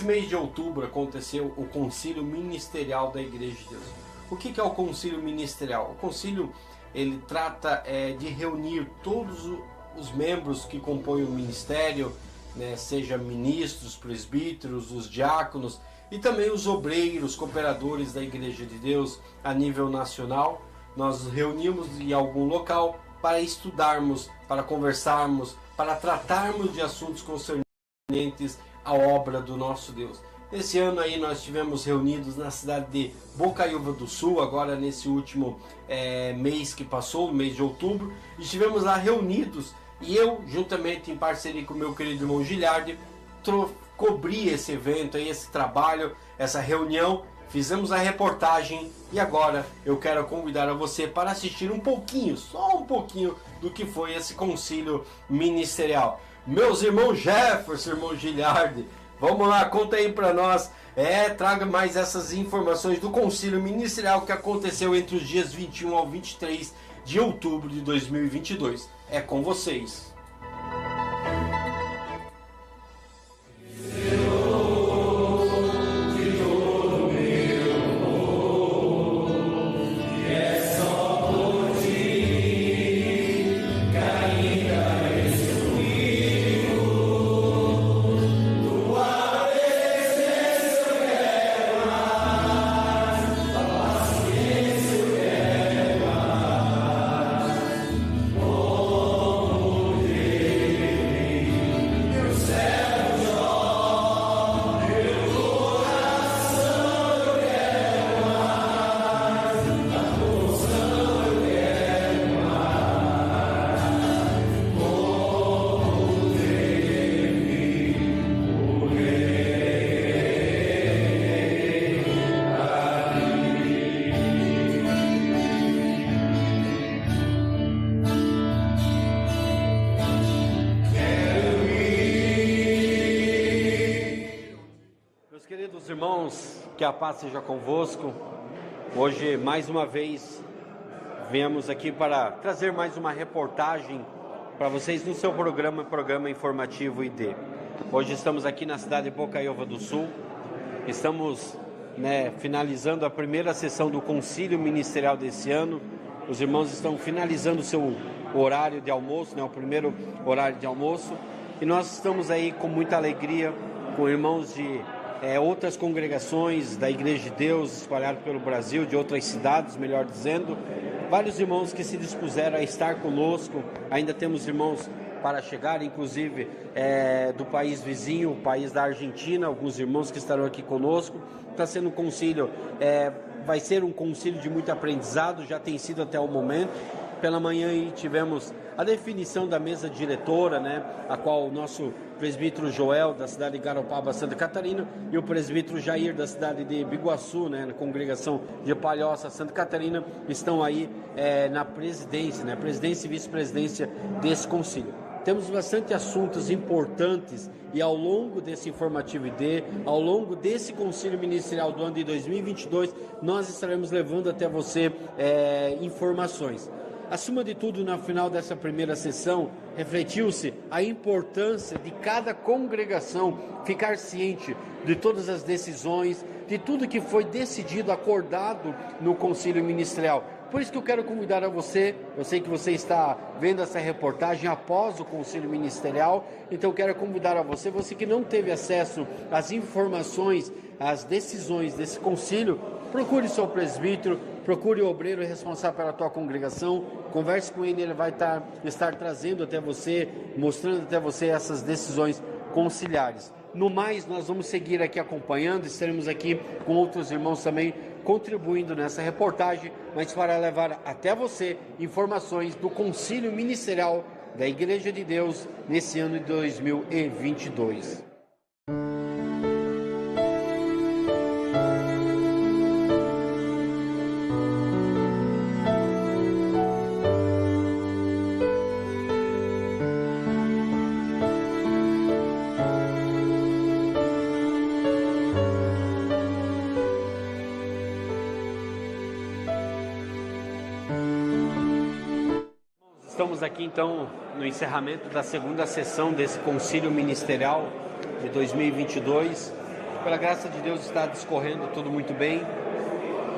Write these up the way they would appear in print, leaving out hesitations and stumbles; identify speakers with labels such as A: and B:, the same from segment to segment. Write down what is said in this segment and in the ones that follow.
A: mês de outubro aconteceu o Concílio Ministerial da Igreja de Deus. O que é o Concílio Ministerial? O Concílio ele trata de reunir todos os membros que compõem o ministério, né, seja ministros, presbíteros, os diáconos e também os obreiros, cooperadores da Igreja de Deus a nível nacional. Nós nos reunimos em algum local para estudarmos, para conversarmos, para tratarmos de assuntos concernentes à obra do nosso Deus. Esse ano aí nós estivemos reunidos na cidade de Bocaiúva do Sul, agora nesse último mês que passou, mês de outubro, estivemos lá reunidos e eu, juntamente em parceria com o meu querido irmão Giliardi, cobri esse evento, aí, esse trabalho, essa reunião, fizemos a reportagem e agora eu quero convidar a você para assistir um pouquinho, só um pouquinho do que foi esse concílio ministerial. Meus irmãos Jefferson, irmão Giliardi, vamos lá, conta aí para nós, traga mais essas informações do concílio ministerial que aconteceu entre os dias 21 ao 23 de outubro de 2022. É com vocês. Irmãos, que a paz seja convosco. Hoje, mais uma vez, viemos aqui para trazer mais uma reportagem para vocês no seu programa informativo ID. Hoje estamos aqui na cidade de Bocaiúva do Sul. Estamos finalizando a primeira sessão do Concílio Ministerial desse ano. Os irmãos estão finalizando o seu horário de almoço, o primeiro horário de almoço. E nós estamos aí com muita alegria, com irmãos de outras congregações da Igreja de Deus espalhadas pelo Brasil, de outras cidades, melhor dizendo, vários irmãos que se dispuseram a estar conosco. Ainda temos irmãos para chegar, inclusive do país vizinho, o país da Argentina, alguns irmãos que estarão aqui conosco. Está sendo um concílio, vai ser um concílio de muito aprendizado, já tem sido até o momento. Pela manhã aí tivemos a definição da mesa diretora, a qual o nosso presbítero Joel, da cidade de Garopaba, Santa Catarina, e o presbítero Jair, da cidade de Biguaçu, na congregação de Palhoça, Santa Catarina, estão aí na presidência, presidência e vice-presidência desse concílio. Temos bastante assuntos importantes e ao longo desse informativo ID, ao longo desse concílio ministerial do ano de 2022, nós estaremos levando até você informações. Acima de tudo, no final dessa primeira sessão, refletiu-se a importância de cada congregação ficar ciente de todas as decisões, de tudo que foi decidido, acordado no concílio ministerial. Por isso que eu quero convidar a você, eu sei que você está vendo essa reportagem após o concílio ministerial, então eu quero convidar a você, você que não teve acesso às informações, às decisões desse concílio, procure seu presbítero, procure o obreiro responsável pela tua congregação, converse com ele vai estar trazendo até você, mostrando até você essas decisões conciliares. No mais, nós vamos seguir aqui acompanhando, estaremos aqui com outros irmãos também contribuindo nessa reportagem, mas para levar até você informações do concílio ministerial da Igreja de Deus nesse ano de 2022. Estamos aqui então no encerramento da segunda sessão desse concílio ministerial de 2022. pela graça de Deus está discorrendo tudo muito bem.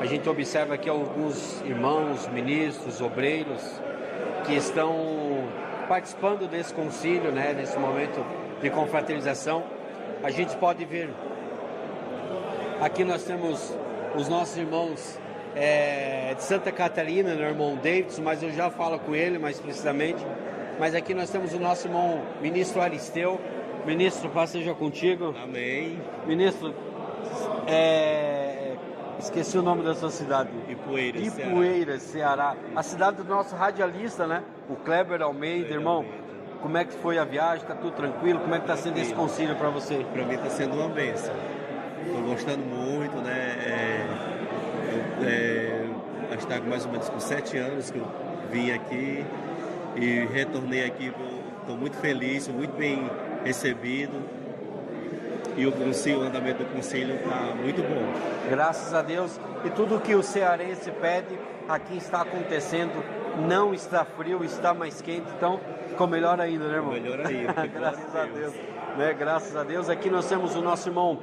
A: A gente observa aqui alguns irmãos, ministros, obreiros que estão participando desse concílio, né, nesse momento de confraternização. A gente pode ver, aqui nós temos os nossos irmãos de Santa Catarina, né, o irmão Davidson, mas eu já falo com ele mais precisamente. Mas aqui nós temos o nosso irmão ministro Aristeu. Ministro, paz seja contigo.
B: Amém.
A: Ministro, esqueci o nome da sua cidade.
B: Ipueiras,
A: Ceará. A cidade do nosso radialista, né? O Kleber Almeida. Irmão, como é que foi a viagem? Está tudo tranquilo? Como é que está sendo esse concílio para você?
B: Para mim está sendo uma bênção. Estou gostando muito, né? Acho que está mais ou menos com 7 anos que eu vim aqui e retornei aqui. Estou muito feliz, muito bem recebido. E o andamento do concílio está muito bom.
A: Graças a Deus. E tudo que o cearense pede, aqui está acontecendo. Não está frio, está mais quente. Então, ficou melhor ainda, né, irmão?
B: Melhor ainda.
A: Graças a Deus. Né? Graças a Deus. Aqui nós temos o nosso irmão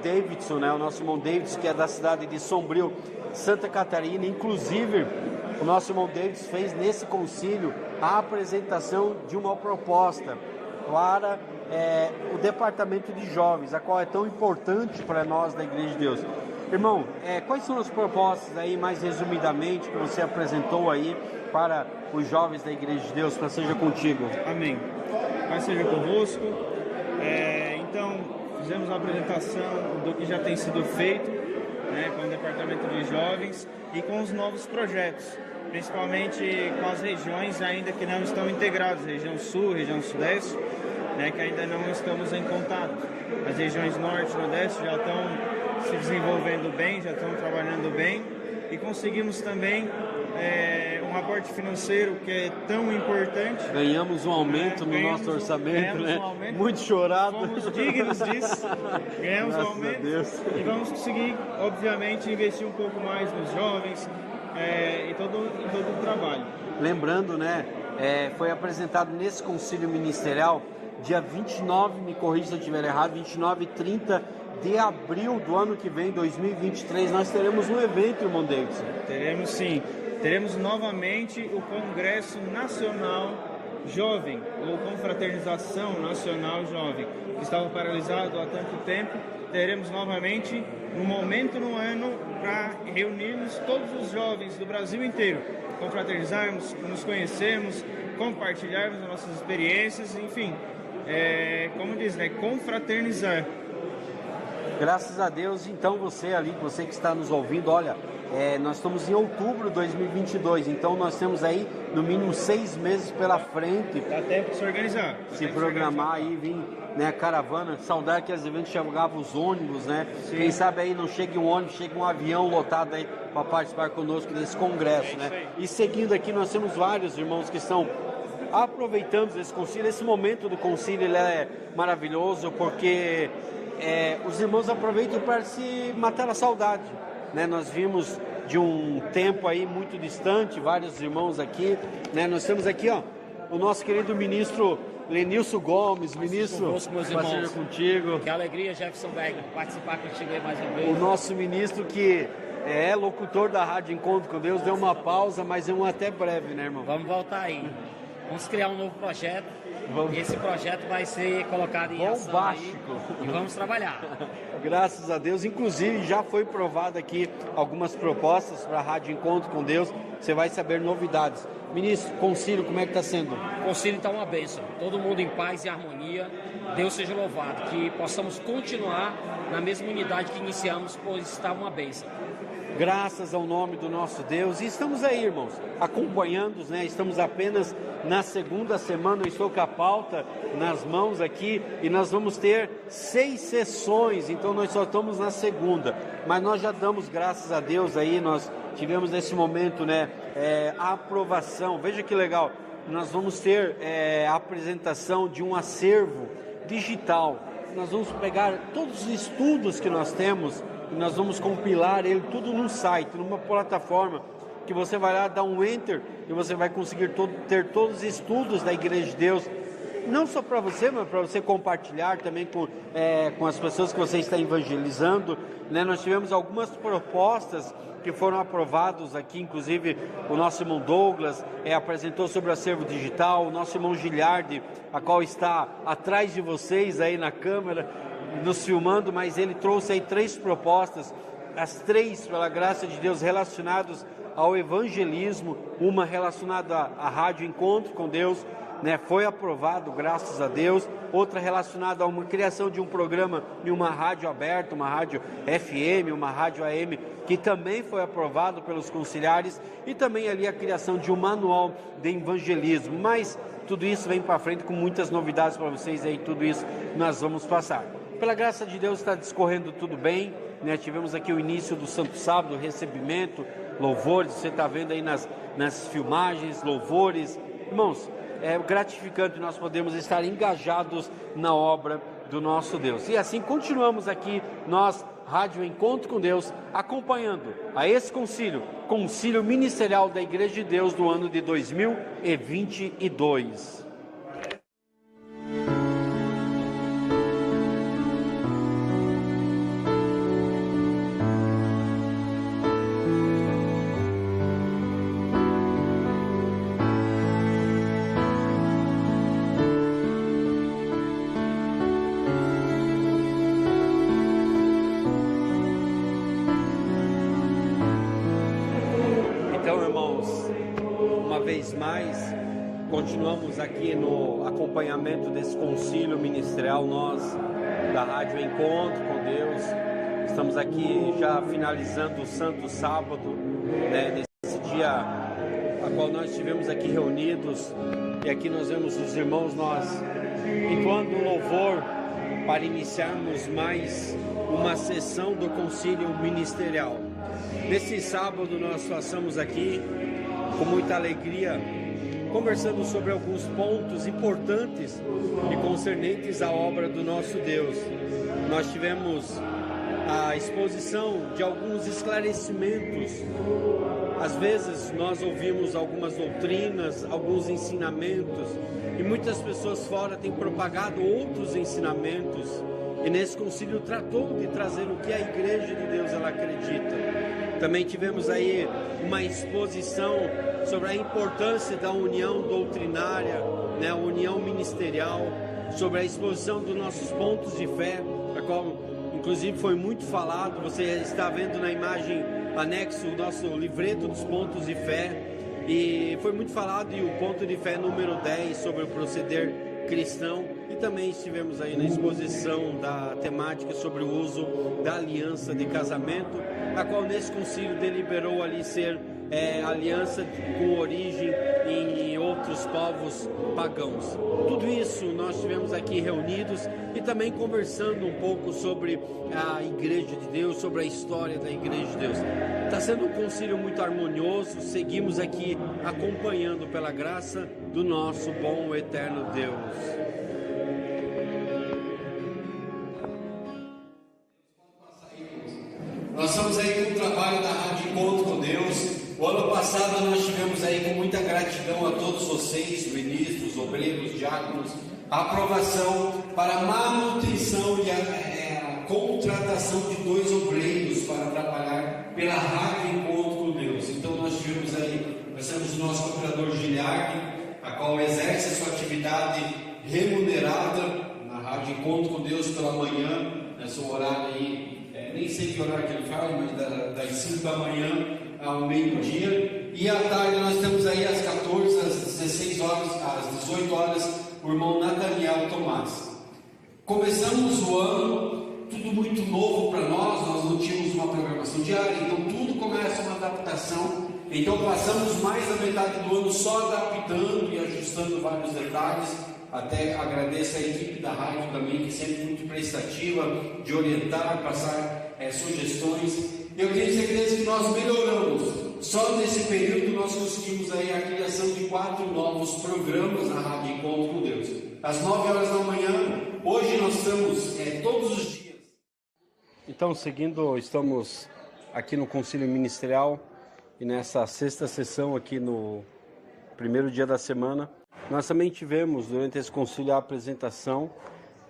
A: Davidson, né? O nosso irmão Davidson, que é da cidade de Sombrio, Santa Catarina. Inclusive, o nosso irmão Davidson fez nesse concílio a apresentação de uma proposta para o departamento de jovens, a qual é tão importante para nós da Igreja de Deus. Irmão, quais são as propostas aí, mais resumidamente, que você apresentou aí para os jovens da Igreja de Deus? Para seja contigo.
C: Amém. Paz seja convosco. Então, fizemos uma apresentação do que já tem sido feito, né, com o departamento de jovens e com os novos projetos, principalmente com as regiões ainda que não estão integradas, região sul, região sudeste, né, que ainda não estamos em contato. As regiões norte e nordeste já estão se desenvolvendo bem, já estão trabalhando bem, e conseguimos também um aporte financeiro que é tão importante.
A: Ganhamos um aumento no nosso orçamento, né? Muito chorado.
C: Fomos dignos disso, ganhamos um aumento e vamos conseguir, obviamente, investir um pouco mais nos jovens e todo o trabalho.
A: Lembrando, né, foi apresentado nesse concílio ministerial, dia 29, me corrija se eu estiver errado, 29 e 30 de abril do ano que vem, 2023, nós teremos um evento, irmão Davidson.
C: Teremos sim. Teremos novamente o Congresso Nacional Jovem, ou Confraternização Nacional Jovem, que estava paralisado há tanto tempo. Teremos novamente um momento no ano para reunirmos todos os jovens do Brasil inteiro, confraternizarmos, nos conhecermos, compartilharmos as nossas experiências, enfim, como diz, né, confraternizar.
A: Graças a Deus, então você que está nos ouvindo, olha, nós estamos em outubro de 2022, então nós temos aí no mínimo 6 meses pela frente.
C: Dá tempo de se organizar.
A: Se programar aí, vir, né, caravana, saudar que às vezes chegava os ônibus, né? Sim. Quem sabe aí não chegue um ônibus, chegue um avião lotado aí para participar conosco desse congresso, né? E seguindo aqui nós temos vários irmãos que estão aproveitando esse concílio. Esse momento do concílio ele é maravilhoso porque os irmãos aproveitam para se matar a saudade, né? Nós vimos de um tempo aí muito distante, vários irmãos aqui, né? Nós temos aqui, ó, o nosso querido ministro Lenilson Gomes, ministro,
D: convosco, meus irmãos.
A: Contigo.
D: Que alegria, Jefferson Bergman, participar contigo aí mais uma vez.
A: O nosso ministro que é locutor da Rádio Encontro com Deus, deu uma pausa, mas é um até breve, né, irmão?
D: Vamos voltar aí. Vamos criar um novo projeto. E esse projeto vai ser colocado em ação aí, e vamos trabalhar.
A: Graças a Deus. Inclusive, já foi provado aqui algumas propostas para a Rádio Encontro com Deus. Você vai saber novidades. Ministro, concílio, como é que está sendo?
D: O concílio está uma bênção. Todo mundo em paz e harmonia. Deus seja louvado. Que possamos continuar na mesma unidade que iniciamos, pois está uma bênção.
A: Graças ao nome do nosso Deus. E estamos aí, irmãos, acompanhando, né? Estamos apenas na segunda semana. Eu estou com a pauta nas mãos aqui e nós vamos ter 6 sessões. Então nós só estamos na segunda. Mas nós já damos graças a Deus aí. Nós tivemos nesse momento, né, a aprovação. Veja que legal. Nós vamos ter a apresentação de um acervo digital. Nós vamos pegar todos os estudos que nós temos e nós vamos compilar ele tudo num site, numa plataforma que você vai lá, dar um enter e você vai conseguir ter todos os estudos da Igreja de Deus não só para você, mas para você compartilhar também com as pessoas que você está evangelizando, né? Nós tivemos algumas propostas que foram aprovados aqui, inclusive o nosso irmão Douglas apresentou sobre o acervo digital, o nosso irmão Giliardi, a qual está atrás de vocês aí na câmera, nos filmando, mas ele trouxe aí 3 propostas, as 3, pela graça de Deus, relacionadas ao evangelismo, uma relacionada à Rádio Encontro com Deus, né, foi aprovado, graças a Deus. Outra relacionada a uma criação de um programa em uma rádio aberta, uma rádio FM, uma rádio AM, que também foi aprovado pelos conciliares, e também ali a criação de um manual de evangelismo. Mas tudo isso vem para frente com muitas novidades para vocês aí, tudo isso nós vamos passar. Pela graça de Deus está discorrendo tudo bem, né? Tivemos aqui o início do Santo Sábado, recebimento, louvores, você está vendo aí nas filmagens, louvores. Irmãos, é gratificante nós podemos estar engajados na obra do nosso Deus. E assim continuamos aqui, nós, Rádio Encontro com Deus, acompanhando a esse concílio ministerial da Igreja de Deus do ano de 2022. Mais, continuamos aqui no acompanhamento desse concílio ministerial, nós da Rádio Encontro com Deus, estamos aqui já finalizando o Santo Sábado, né, nesse dia a qual nós estivemos aqui reunidos, e aqui nós vemos os irmãos, nós entoando um louvor para iniciarmos mais uma sessão do concílio ministerial. Nesse sábado nós passamos aqui com muita alegria, conversando sobre alguns pontos importantes e concernentes à obra do nosso Deus. Nós tivemos a exposição de alguns esclarecimentos. Às vezes nós ouvimos algumas doutrinas, alguns ensinamentos, e muitas pessoas fora têm propagado outros ensinamentos, e nesse concílio tratou de trazer o que a Igreja de Deus ela acredita. Também tivemos aí uma exposição sobre a importância da união doutrinária, né, a união ministerial, sobre a exposição dos nossos pontos de fé, a qual inclusive foi muito falado. Você está vendo na imagem anexo o nosso livreto dos pontos de fé, e foi muito falado, e o ponto de fé número 10 sobre o proceder cristão, e também estivemos aí na exposição da temática sobre o uso da aliança de casamento, a qual nesse concílio deliberou ali ser aliança com origem em outros povos pagãos. Tudo isso nós estivemos aqui reunidos e também conversando um pouco sobre a Igreja de Deus, sobre a história da Igreja de Deus. Está sendo um concílio muito harmonioso, seguimos aqui acompanhando pela graça do nosso bom e eterno Deus.
E: Nós estamos aí com o trabalho da Rádio Encontro com Deus. O ano passado nós tivemos aí com muita gratidão a todos vocês, ministros, obreiros, diáconos, a aprovação para a manutenção e a contratação de 2 obreiros para trabalhar pela Rádio Encontro com Deus. Então nós temos o nosso cooperador Giliardi, a qual exerce a sua atividade remunerada na Rádio Encontro com Deus pela manhã, nesse horário aí. Nem sei que horário que ele faz, mas das 5 da manhã ao meio-dia. E à tarde nós temos aí às 14, às 16 horas, às 18 horas, o irmão Nathaniel Tomás. Começamos o ano, tudo muito novo para nós não tínhamos uma programação diária, então tudo começa uma adaptação. Então passamos mais da metade do ano só adaptando e ajustando vários detalhes. Até agradeço a equipe da rádio também, que sempre muito prestativa de orientar, passar sugestões. Eu tenho certeza que nós melhoramos. Só nesse período nós conseguimos aí a criação de 4 novos programas na Rádio Encontro com Deus. Às 9 horas da manhã, hoje nós estamos todos os dias.
A: Então, estamos aqui no Concílio Ministerial, e nessa 6ª sessão aqui no primeiro dia da semana, Nós também tivemos, durante esse concílio, a apresentação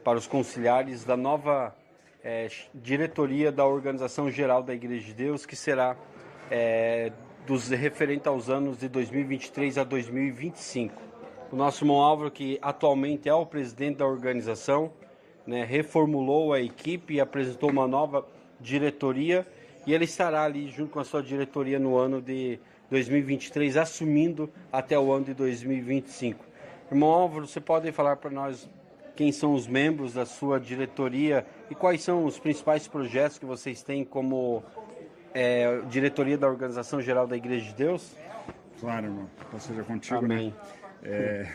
A: para os conciliares da nova diretoria da Organização Geral da Igreja de Deus, que será referente aos anos de 2023 a 2025. O nosso irmão Álvaro, que atualmente é o presidente da organização, né, reformulou a equipe e apresentou uma nova diretoria, e ele estará ali junto com a sua diretoria no ano de 2023, assumindo até o ano de 2025. Irmão Álvaro, você pode falar para nós quem são os membros da sua diretoria e quais são os principais projetos que vocês têm como diretoria da Organização Geral da Igreja de Deus?
F: Claro, irmão. Que seja contigo,
A: Amém.
F: Né?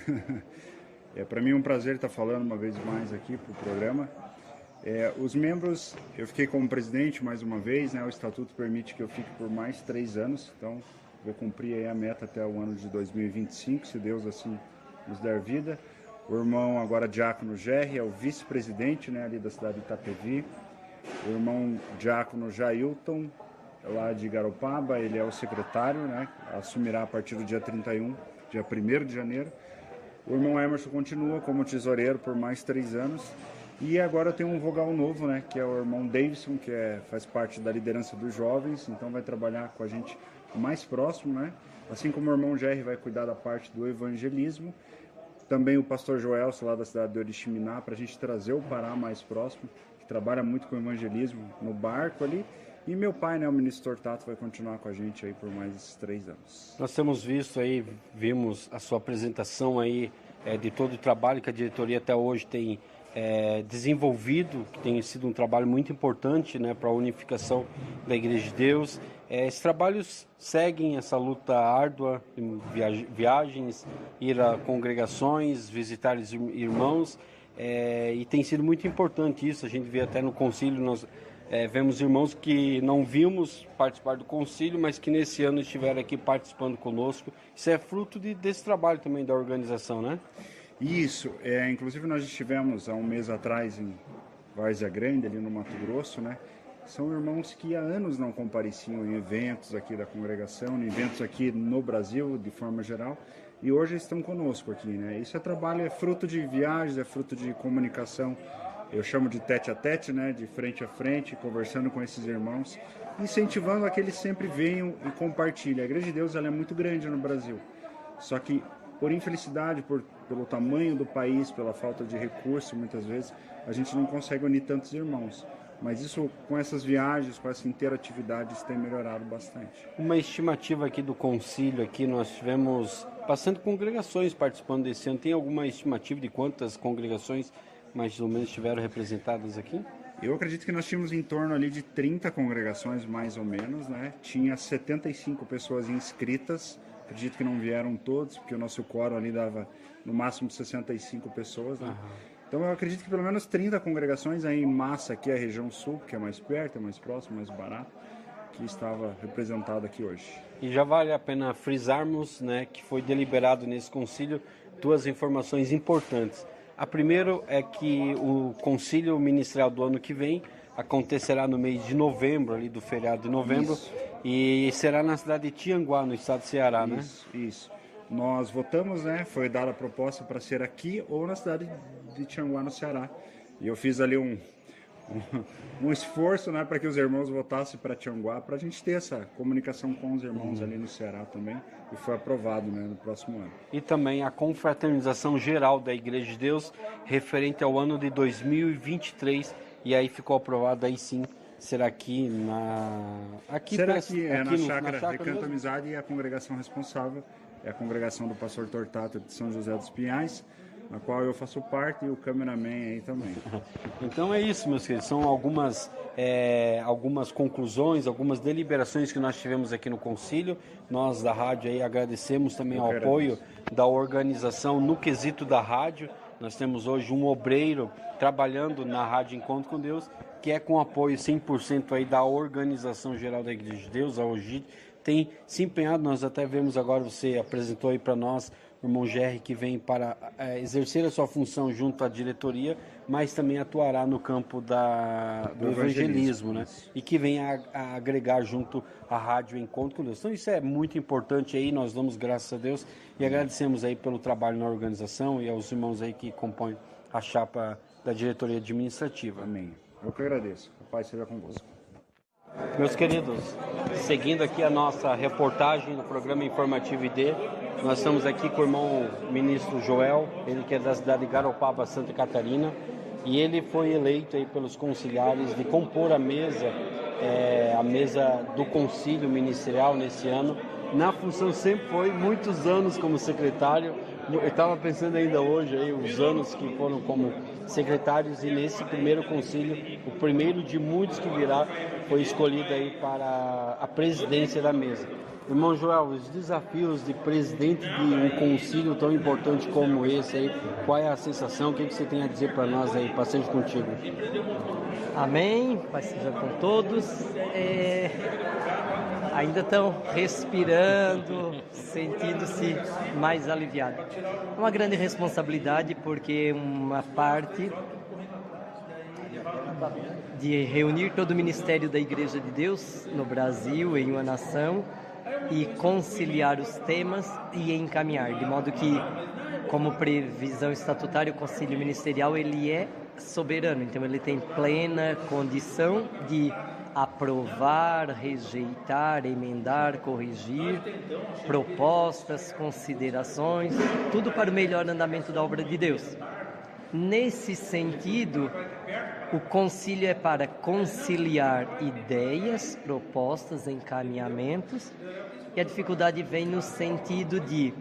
F: Para mim é um prazer estar falando uma vez mais aqui para o programa. Os membros, eu fiquei como presidente mais uma vez, né? O estatuto permite que eu fique por mais 3 anos, então vou cumprir aí a meta até o ano de 2025, se Deus assim nos der vida. O irmão agora Diácono Gerry é o vice-presidente, né, ali da cidade de Itapevi. O irmão Diácono Jailton, lá de Garopaba, ele é o secretário, né, assumirá a partir do dia 31, dia 1º de janeiro. O irmão Emerson continua como tesoureiro por mais 3 anos. E agora tem um vogal novo, né, que é o irmão Davidson, que faz parte da liderança dos jovens, então vai trabalhar com a gente mais próximo, né? Assim como o irmão Gerry vai cuidar da parte do evangelismo. Também o pastor Joelson, lá da cidade de Oriximiná, para a gente trazer o Pará mais próximo, que trabalha muito com evangelismo no barco ali. E meu pai, né, o ministro Tortato, vai continuar com a gente aí por mais esses 3 anos.
A: Nós temos visto aí, vimos a sua apresentação aí de todo o trabalho que a diretoria até hoje tem desenvolvido, que tem sido um trabalho muito importante, né, para a unificação da Igreja de Deus. Esses trabalhos seguem essa luta árdua, viagens, ir a congregações, visitar os irmãos, e tem sido muito importante isso. A gente vê até no concílio, nós vemos irmãos que não vimos participar do concílio, mas que nesse ano estiveram aqui participando conosco. Isso é fruto desse trabalho também da organização, né?
F: Isso, inclusive nós estivemos há um mês atrás em Várzea Grande, ali no Mato Grosso, né? São irmãos que há anos não compareciam em eventos aqui da congregação, em eventos aqui no Brasil, de forma geral, e hoje estão conosco aqui, né? Isso é fruto de viagens, é fruto de comunicação, eu chamo de tete a tete, né? De frente a frente, conversando com esses irmãos, incentivando a que eles sempre venham e compartilhem. A Igreja de Deus ela é muito grande no Brasil, só que por infelicidade, pelo tamanho do país, pela falta de recurso, muitas vezes, a gente não consegue unir tantos irmãos. Mas isso, com essas viagens, com essa interatividade, isso tem melhorado bastante.
A: Uma estimativa aqui do concílio, aqui nós tivemos bastante congregações participando desse ano. Tem alguma estimativa de quantas congregações mais ou menos estiveram representadas aqui?
F: Eu acredito que nós tínhamos em torno ali de 30 congregações, mais ou menos, né? Tinha 75 pessoas inscritas. Acredito que não vieram todos, porque o nosso quórum ali dava no máximo 65 pessoas, né? Então eu acredito que pelo menos 30 congregações aí em massa aqui, a região sul, que é mais perto, é mais próximo, mais barato, que estava representada aqui hoje.
A: E já vale a pena frisarmos, né, que foi deliberado nesse concílio 2 informações importantes. A primeira é que o concílio ministerial do ano que vem acontecerá no mês de novembro, ali do feriado de novembro. Isso. E será na cidade de Tianguá, no estado de Ceará, né?
F: Isso. Nós votamos, né? Foi dada a proposta para ser aqui ou na cidade de Tianguá, no Ceará. E eu fiz ali um esforço, né, para que os irmãos votassem para Tianguá, para a gente ter essa comunicação com os irmãos ali no Ceará também. E foi aprovado, né, no próximo ano.
A: E também a confraternização geral da Igreja de Deus, referente ao ano de 2023. E aí ficou aprovado, aí sim, será aqui
F: na Chácara Recanto Amizade, e a congregação responsável é a congregação do pastor Tortato de São José dos Pinhais, na qual eu faço parte, e o cameraman aí também.
A: Então é isso, meus queridos, são algumas conclusões, algumas deliberações que nós tivemos aqui no concílio. Nós da rádio aí agradecemos também ao apoio da organização no quesito da rádio. Nós temos hoje um obreiro trabalhando na Rádio Encontro com Deus, que é com apoio 100% aí da Organização Geral da Igreja de Deus, a OGID, tem se empenhado. Nós até vemos agora, você apresentou aí para nós o irmão Gerry, que vem para exercer a sua função junto à diretoria, mas também atuará no campo do evangelismo, né? E que vem a agregar junto à Rádio Encontro com Deus. Então isso é muito importante aí, nós damos graças a Deus e agradecemos aí pelo trabalho na organização e aos irmãos aí que compõem a chapa da diretoria administrativa.
F: Amém. Eu que agradeço. O Pai seja convosco.
A: Meus queridos, seguindo aqui a nossa reportagem no programa Informativo ID, nós estamos aqui com o irmão ministro Joel, ele que é da cidade de Garopaba, Santa Catarina, e ele foi eleito aí pelos conciliares de compor a mesa do concílio ministerial nesse ano. Na função sempre foi, muitos anos como secretário, eu estava pensando ainda hoje aí, os anos que foram como secretários, e nesse primeiro concílio, o primeiro de muitos que virá, foi escolhido aí para a presidência da mesa. Irmão Joel, os desafios de presidente de um concílio tão importante como esse aí, qual é a sensação, o que você tem a dizer para nós aí? Passeio contigo.
G: Amém, Pai seja com todos. Ainda estão respirando, sentindo-se mais aliviados. É uma grande responsabilidade, porque uma parte de reunir todo o ministério da Igreja de Deus no Brasil, em uma nação, e conciliar os temas e encaminhar, de modo que, como previsão estatutária, o Conselho Ministerial ele é soberano, então ele tem plena condição de aprovar, rejeitar, emendar, corrigir, propostas, considerações, tudo para o melhor andamento da obra de Deus. Nesse sentido, o concílio é para conciliar ideias, propostas, encaminhamentos, e a dificuldade vem no sentido de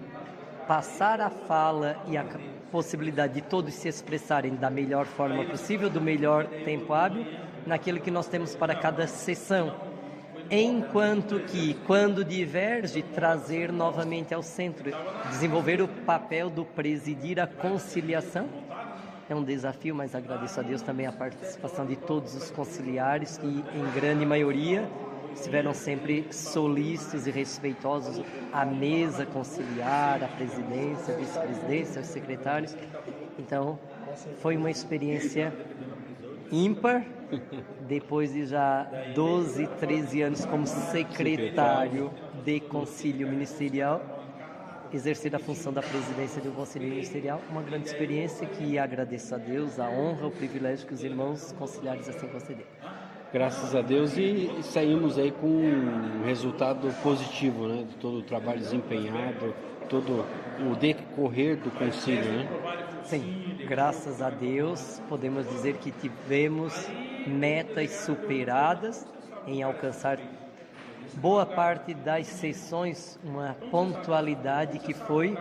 G: passar a fala e a possibilidade de todos se expressarem da melhor forma possível, do melhor tempo hábil, naquilo que nós temos para cada sessão. Enquanto que, quando diverge, trazer novamente ao centro, desenvolver o papel do presidir a conciliação. É um desafio, mas agradeço a Deus também a participação de todos os conciliares que, em grande maioria, estiveram sempre solícitos e respeitosos à mesa conciliar, à presidência, à vice-presidência, aos secretários. Então, foi uma experiência ímpar, depois de já 12, 13 anos como secretário de concílio ministerial, exercer a função da presidência do conselho ministerial, uma grande experiência que agradeço a Deus, a honra, o privilégio que os irmãos conciliares assim concederam.
A: Graças a Deus, e saímos aí com um resultado positivo, né, de todo o trabalho desempenhado, todo o decorrer do concílio, né?
G: Sim, graças a Deus, podemos dizer que tivemos metas superadas em alcançar boa parte das sessões, uma pontualidade que foi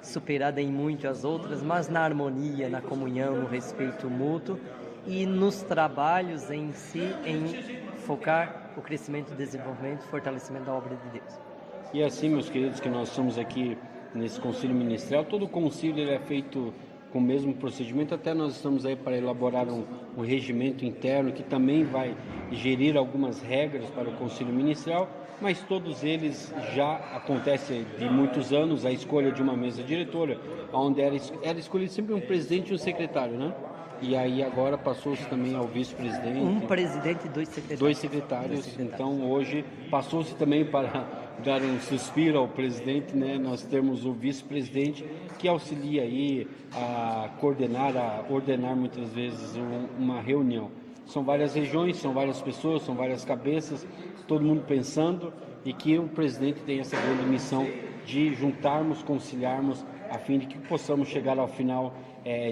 G: superada em muitas outras, mas na harmonia, na comunhão, no respeito mútuo e nos trabalhos em si, em focar o crescimento, desenvolvimento e fortalecimento da obra de Deus.
A: E assim, meus queridos, que nós estamos aqui nesse concílio ministerial, todo o concílio ele é feito com o mesmo procedimento, até nós estamos aí para elaborar um regimento interno que também vai gerir algumas regras para o concílio ministerial, mas todos eles já acontecem de muitos anos, a escolha de uma mesa diretora, onde era escolhido sempre um presidente e um secretário, né? E aí agora passou-se também ao vice-presidente.
G: Um presidente e dois secretários.
A: Dois secretários. Então hoje passou-se também para dar um suspiro ao presidente, né? Nós temos o vice-presidente que auxilia aí a coordenar, a ordenar muitas vezes uma reunião. São várias regiões, são várias pessoas, são várias cabeças, todo mundo pensando, e que o presidente tem essa grande missão de juntarmos, conciliarmos, a fim de que possamos chegar ao final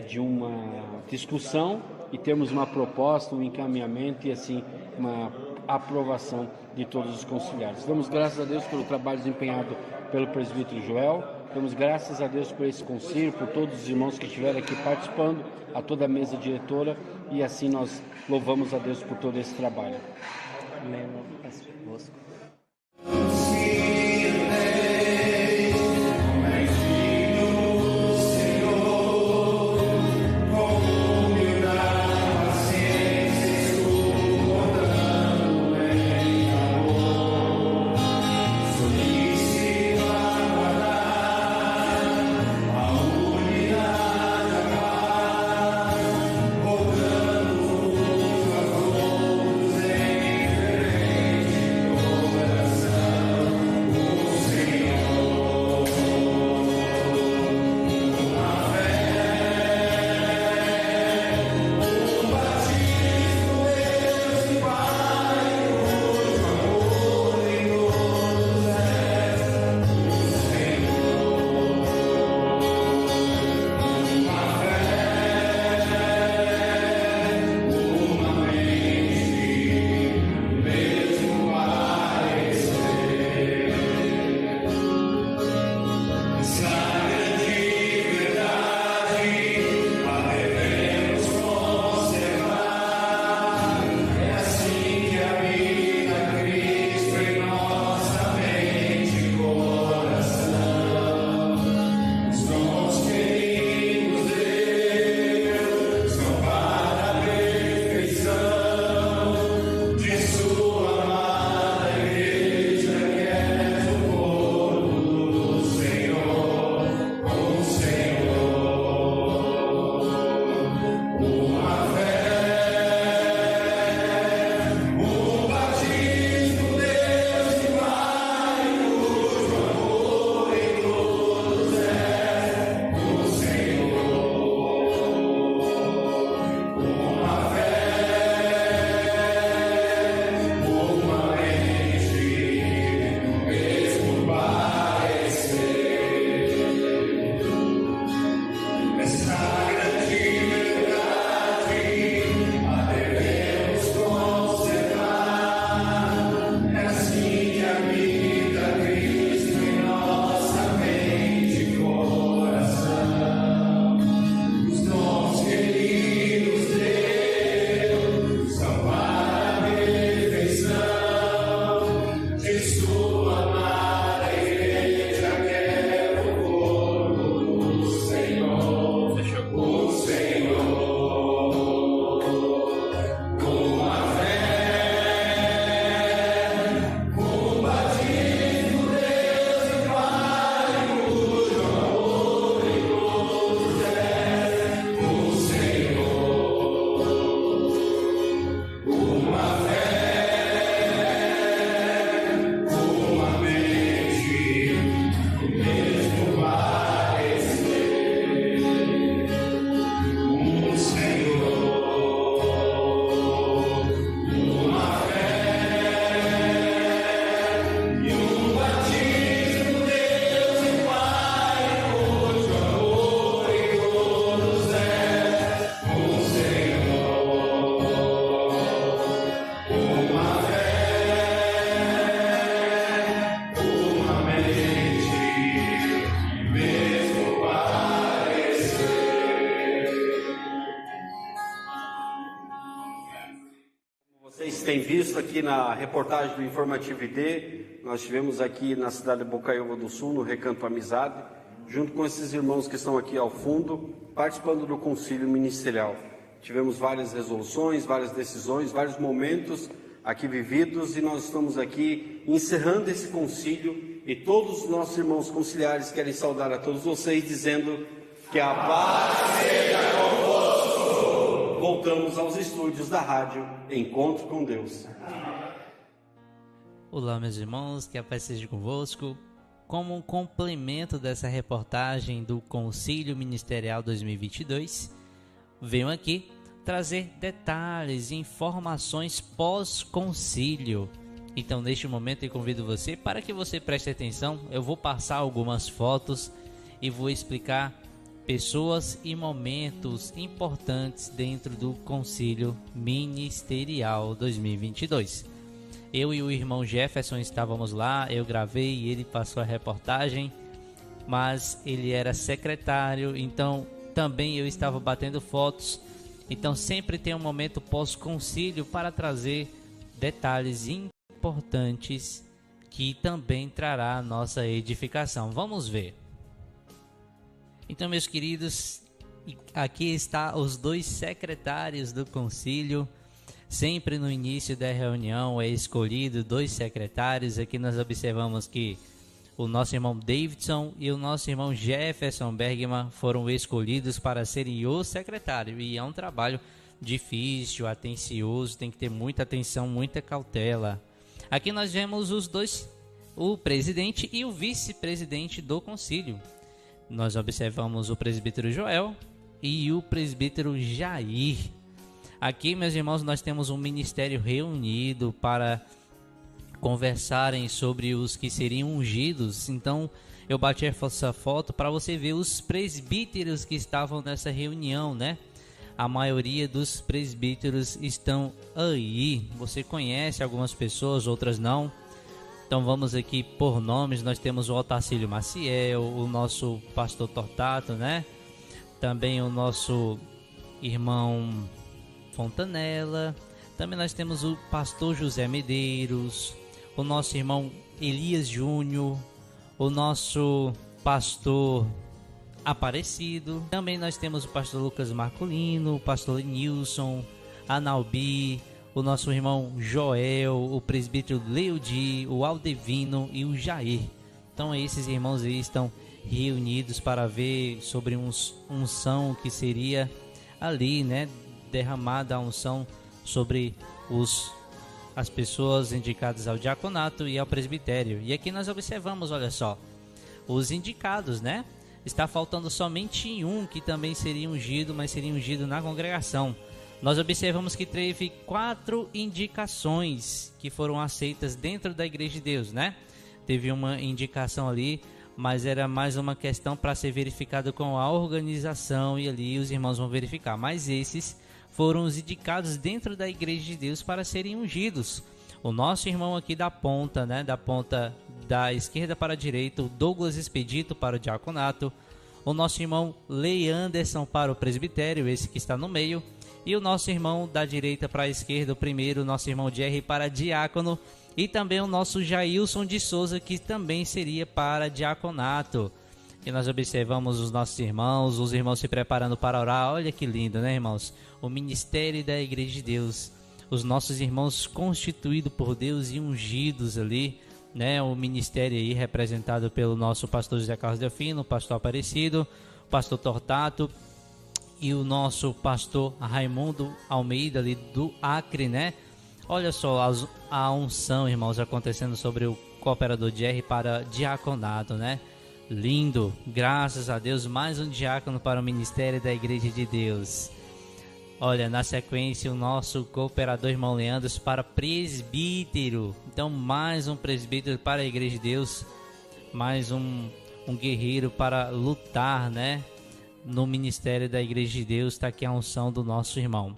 A: de uma discussão e termos uma proposta, um encaminhamento e assim uma aprovação de todos os conciliares. Damos graças a Deus pelo trabalho desempenhado pelo presbítero Joel, damos graças a Deus por esse concílio, por todos os irmãos que estiveram aqui participando, a toda a mesa diretora, e assim nós louvamos a Deus por todo esse trabalho.
G: Amém.
A: começo aqui na reportagem do Informativo ID, nós estivemos aqui na cidade de Bocaiúva do Sul, no Recanto Amizade, junto com esses irmãos que estão aqui ao fundo, participando do concílio ministerial. Tivemos várias resoluções, várias decisões, vários momentos aqui vividos, e nós estamos aqui encerrando esse concílio, e todos os nossos irmãos conciliares querem saudar a todos vocês, dizendo que a paz seja convosco. Voltamos aos estúdios da rádio Encontro com Deus.
H: Olá, meus irmãos, que a paz seja convosco. Como um complemento dessa reportagem do Concílio Ministerial 2022, venho aqui trazer detalhes e informações pós-concílio. Então, neste momento, eu convido você para que você preste atenção. Eu vou passar algumas fotos e vou explicar pessoas e momentos importantes dentro do Concílio Ministerial 2022. Eu e o irmão Jefferson estávamos lá, eu gravei e ele passou a reportagem, mas ele era secretário, então também eu estava batendo fotos. Então sempre tem um momento pós-concílio para trazer detalhes importantes que também trará a nossa edificação. Vamos ver. Então, meus queridos, aqui está os dois secretários do concílio. Sempre no início da reunião é escolhido dois secretários. Aqui nós observamos que o nosso irmão Davidson e o nosso irmão Jefferson Bergman foram escolhidos para serem o secretário. E é um trabalho difícil, atencioso, tem que ter muita atenção, muita cautela. Aqui nós vemos os dois, o presidente e o vice-presidente do concílio. Nós observamos o presbítero Joel e o presbítero Jair. Aqui, meus irmãos, nós temos um ministério reunido para conversarem sobre os que seriam ungidos. Então, eu bati essa foto para você ver os presbíteros que estavam nessa reunião, né? A maioria dos presbíteros estão aí. Você conhece algumas pessoas, outras não. Então vamos aqui por nomes. Nós temos o Otacílio Maciel, o nosso pastor Tortato, né? Também o nosso irmão Fontanella. Também nós temos o pastor José Medeiros, o nosso irmão Elias Júnior, o nosso pastor Aparecido. Também nós temos o pastor Lucas Marcolino, o pastor Nilson, a Nalbi, o nosso irmão Joel, o presbítero Leudi, o Aldevino e o Jair. Então esses irmãos aí estão reunidos para ver sobre unção que seria ali, né, derramada a unção sobre as pessoas indicadas ao diaconato e ao presbitério. E aqui nós observamos, olha só, os indicados, né? Está faltando somente um que também seria ungido, mas seria ungido na congregação. Nós observamos que teve 4 indicações que foram aceitas dentro da Igreja de Deus, né? Teve uma indicação ali, mas era mais uma questão para ser verificada com a organização, e ali os irmãos vão verificar. Mas esses foram os indicados dentro da Igreja de Deus para serem ungidos. O nosso irmão aqui da ponta, né? Da ponta da esquerda para a direita, o Douglas Expedito para o diaconato. O nosso irmão Lei Anderson para o presbitério, esse que está no meio. E o nosso irmão da direita para a esquerda, o primeiro, o nosso irmão Jerry para diácono. E também o nosso Jailson de Souza, que também seria para diaconato. E nós observamos os nossos irmãos, os irmãos se preparando para orar. Olha que lindo, né, irmãos? O ministério da Igreja de Deus. Os nossos irmãos constituídos por Deus e ungidos ali, né? O ministério aí representado pelo nosso pastor José Carlos Delfino, o pastor Aparecido, o pastor Tortato e o nosso pastor Raimundo Almeida ali do Acre, né? Olha só a unção, irmãos, acontecendo sobre o cooperador Jerry para diaconato, né? Lindo, graças a Deus, mais um diácono para o ministério da Igreja de Deus. Olha, na sequência, o nosso cooperador irmão Leandro para presbítero. Então, mais um presbítero para a Igreja de Deus, mais um guerreiro para lutar, né? No ministério da Igreja de Deus. Está aqui a unção do nosso irmão.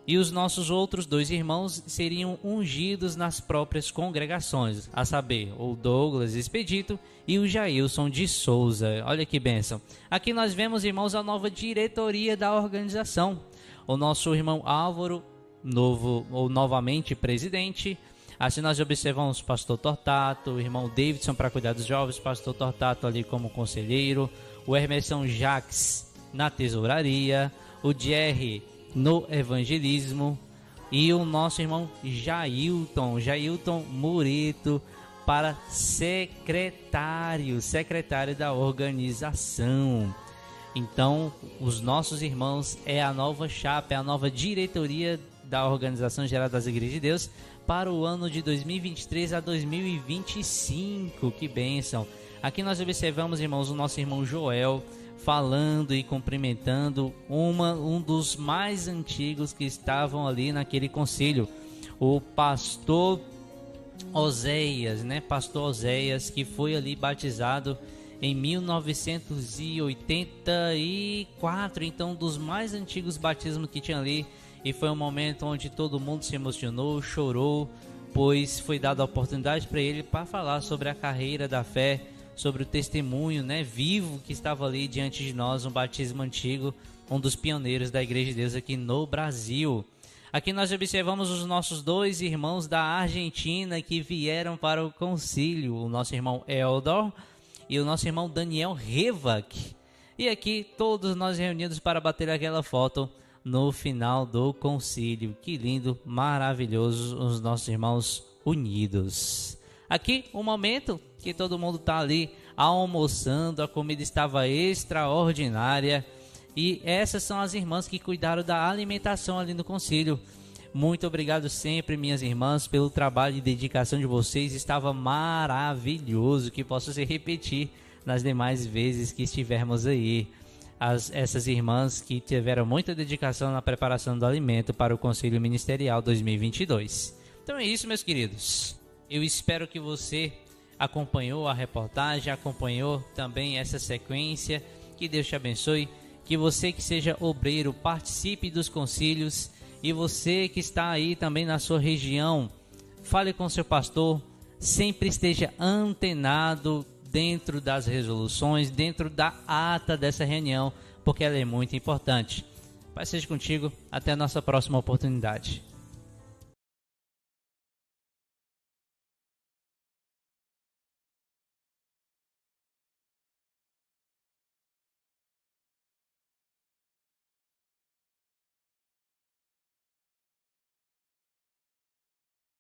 H: E os nossos outros 2 irmãos seriam ungidos nas próprias congregações, a saber, o Douglas Expedito e o Jailson de Souza. Olha que bênção. Aqui nós vemos, irmãos, a nova diretoria da organização. O nosso irmão Álvaro novamente presidente. Assim nós observamos o pastor Tortato, o irmão Davidson para cuidar dos jovens, o pastor Tortato ali como conselheiro, o Emerson Jacques na tesouraria, o Jerry no evangelismo e o nosso irmão Jailton Mureto para secretário da organização. Então, os nossos irmãos é a nova chapa, é a nova diretoria da Organização Geral das Igrejas de Deus para o ano de 2023 a 2025. Que bênção! Aqui nós observamos, irmãos, o nosso irmão Joel falando e cumprimentando um dos mais antigos que estavam ali naquele concílio, o pastor Oséias, né? Pastor Oséias, que foi ali batizado em 1984, então dos mais antigos batismos que tinha ali, e foi um momento onde todo mundo se emocionou, chorou, pois foi dada a oportunidade para ele para falar sobre a carreira da fé, sobre o testemunho, né, vivo que estava ali diante de nós, um batismo antigo, um dos pioneiros da Igreja de Deus aqui no Brasil. Aqui nós observamos os nossos dois irmãos da Argentina que vieram para o concílio, o nosso irmão Eldor e o nosso irmão Daniel Revac. E aqui todos nós reunidos para bater aquela foto no final do concílio. Que lindo, maravilhoso, os nossos irmãos unidos. Aqui um momento que todo mundo está ali almoçando, a comida estava extraordinária. E essas são as irmãs que cuidaram da alimentação ali no concílio. Muito obrigado sempre, minhas irmãs, pelo trabalho e dedicação de vocês. Estava maravilhoso, que possa se repetir nas demais vezes que estivermos aí. Essas irmãs que tiveram muita dedicação na preparação do alimento para o Concílio Ministerial 2022. Então é isso, meus queridos. Eu espero que você acompanhou a reportagem, acompanhou também essa sequência. Que Deus te abençoe. Que você que seja obreiro participe dos concílios, e você que está aí também na sua região, fale com seu pastor, sempre esteja antenado dentro das resoluções, dentro da ata dessa reunião, porque ela é muito importante. Paz seja contigo, até a nossa próxima oportunidade.